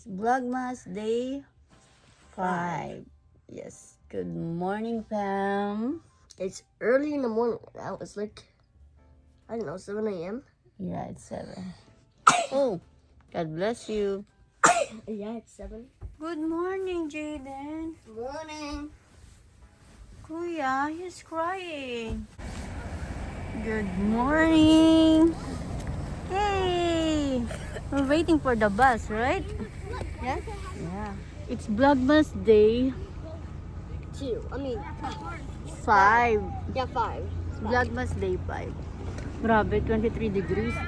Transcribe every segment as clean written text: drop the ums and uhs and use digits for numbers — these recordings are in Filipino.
It's Vlogmas Day 5. Yes. Good morning, fam. It's early in the morning. That was like, I don't know, 7 a.m. Yeah, it's 7. Oh, God bless you. Yeah, it's 7. Good morning, Jaden. Morning. Kuya, he's crying. Good morning. Hey, we're waiting for the bus, right? Yeah? Yeah. It's Vlogmas Day 5. Yeah, 5. Vlogmas Day 5. Grabe, 23 degrees.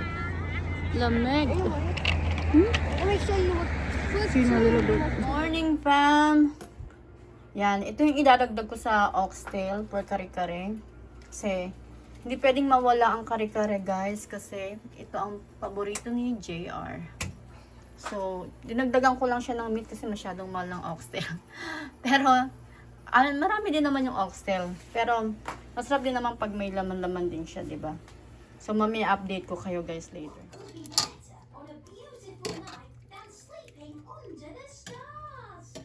Lamig. Let me show you what. Sino a little bit. Morning, fam. Yan, ito yung idadagdag ko sa oxtail for kare-kare. Kasi, hindi pwedeng mawala ang kare-kare, guys. Kasi, ito ang paborito ni JR. So, dinagdagan ko lang siya ng meat kasi masyadong mahal ng oxtail. Pero, marami din naman yung oxtail. Pero, masarap din naman pag may laman-laman din siya, di ba? So, mamaya update ko kayo, guys, later. On a beautiful night than sleeping under the stars.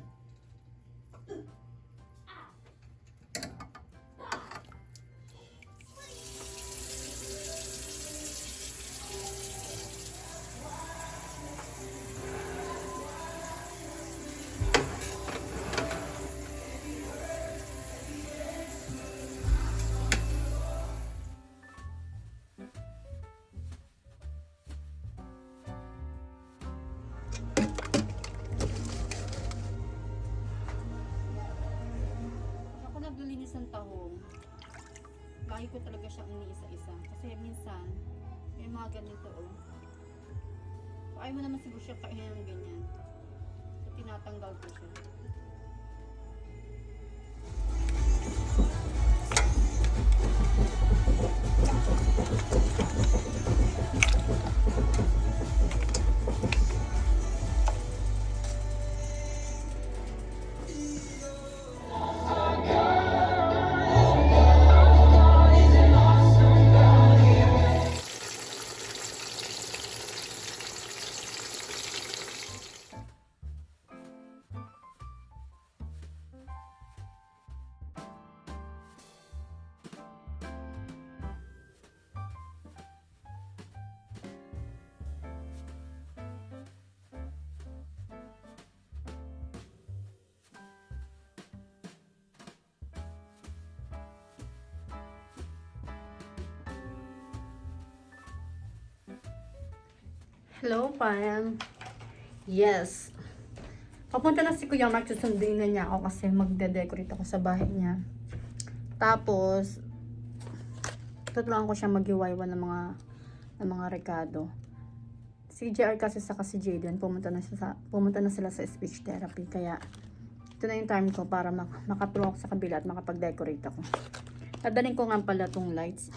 Ako naglilinis ng tahong. Lagi ko talaga siyang iniisa-isa. Kasi minsan, may mga ganito oh. So, ayaw mo naman siguro siya kainin ng ganyan. So, tinatanggal ko siya. Hello, Pam. Yes. Papunta na si Kuya Mark, susunduin na niya ako kasi magde-decorate ako sa bahay niya. Tapos, tutulungan ko siya mag-iwaiwan ng mga rekado. Si JR kasi saka si Jaden, pumunta na sila sa speech therapy. Kaya, ito na yung time ko para makatulong ako sa kabila at makapag-decorate ako. Dadalhin ko nga pala tong lights.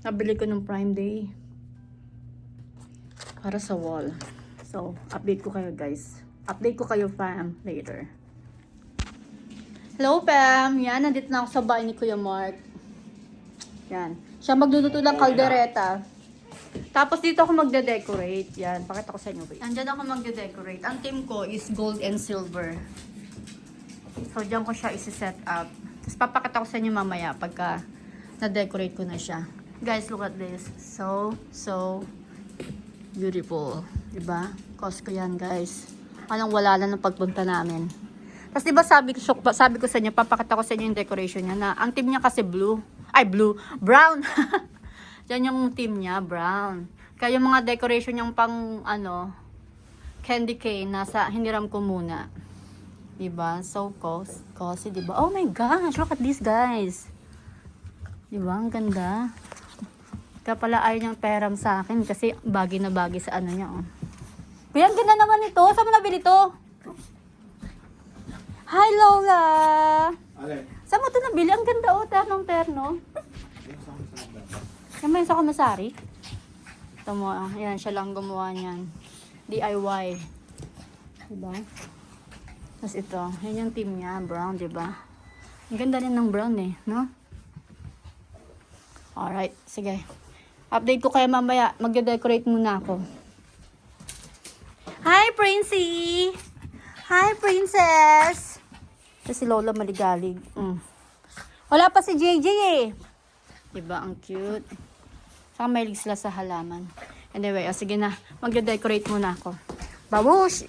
Nabili ko nung Prime Day para sa wall. So, update ko kayo, guys. Update ko kayo, fam, later. Hello, fam. Yan, nandito na ako sa bahay ni Kuya Mark. Yan. Siya magluluto ng kaldereta. Tapos dito ako magde-decorate. Yan, pakita ko sa inyo. Andyan ako magde-decorate. Ang team ko is gold and silver. So, dyan ko siya isi-set up. Tapos papakita ko sa inyo mamaya pagka na-decorate ko na siya. Guys, look at this. So beautiful. Diba? Costco yan, guys. Anong wala lang ng pagpunta namin. Tapos diba sabi ko sa inyo, papakita ko sa inyo yung decoration niya na ang team niya kasi brown. Yan yung team niya, brown. Kaya yung mga decoration niyang pang, candy cane, hiniram ko muna. Diba? So cozy, diba? Oh my gosh, look at this, guys. Diba? Ang ganda. Kaya pala ayaw niyang peram sa akin kasi bagay na bagay sa ano niya, oh. Kuya, ang ganda naman ito. Saan mo nabili ito? Hi, Lola! Saan mo ito nabili? Ang ganda, oh. Ternong-terno. Yan ba yung sa Kamasari? Ito mo, yan. Siya lang gumawa niyan. DIY. Diba? Tapos ito. Yan yung team niya. Brown, diba? Ang ganda rin ng brown, eh. No? Alright. Sige. Update ko kayo mamaya. Magde-decorate muna ako. Hi, Princey! Hi, Princess! Ito si Lola maligalig. Wala pa si JJ eh. Diba, ang cute. Saka mahilig sila sa halaman. Anyway, sige na. Magde-decorate muna ako. Babush!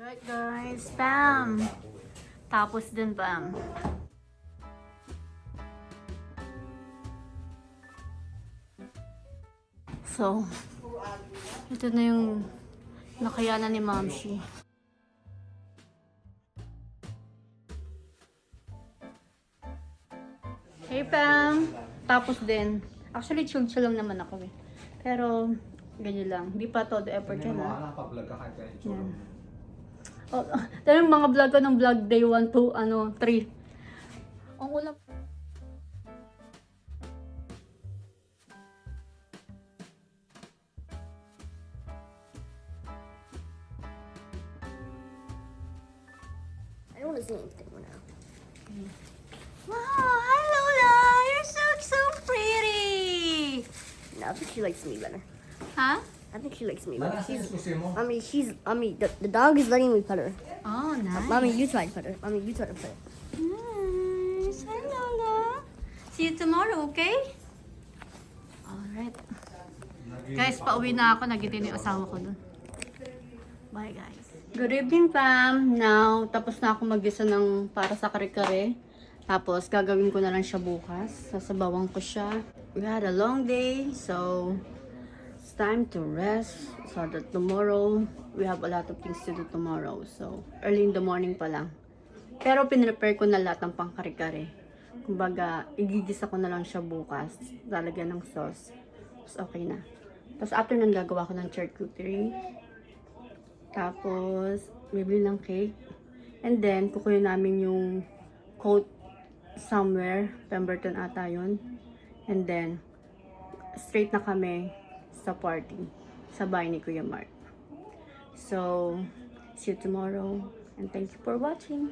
Alright guys, bam! Tapos din bam. So, ito na yung nakayanan ni Mamshi. Hey Pam! Tapos din. Actually, chill lang naman ako eh. Pero, ganyan lang. Hindi pa todo effort yan ha. Nakapag-vlog ka kahit itsura Yan. mo. Oh, dahil yung mga vlog ko ng vlog day 1 to 3. Ang ulam. I don't want to see anything right now. Wow, hi Lola! You're so pretty! No, I think she likes me better. Huh? I think she likes me better. Malakas yung susi mo. The dog is letting me pet her. Oh, nice. Mommy, you try to pet her. Mommy, you try to pet her. Nice. Hi Lola. See you tomorrow, okay? Alright. Guys, pauwi na ako. Nagitin yung asawa ko dun. Bye guys. Good evening, Pam. Now, tapos na ako mag-isa ng para sa kare-kare. Tapos, gagawin ko na lang siya bukas. Sasabawan ko siya. We had a long day, so it's time to rest. So that tomorrow, we have a lot of things to do tomorrow. So, early in the morning pa lang. Pero, pinrepare ko na lahat ng pang-kare-kare. Kumbaga, igigisa ko na lang siya bukas. Lalagyan ng sauce. Tapos, okay na. Tapos, after nun, gagawa ko ng charcuterie. Tapos, bibili ng cake. And then, kukunin namin yung coat somewhere. Pemberton ata yun. And then, straight na kami sa party. Sa bahay ni Kuya Mark. So, see you tomorrow. And thank you for watching.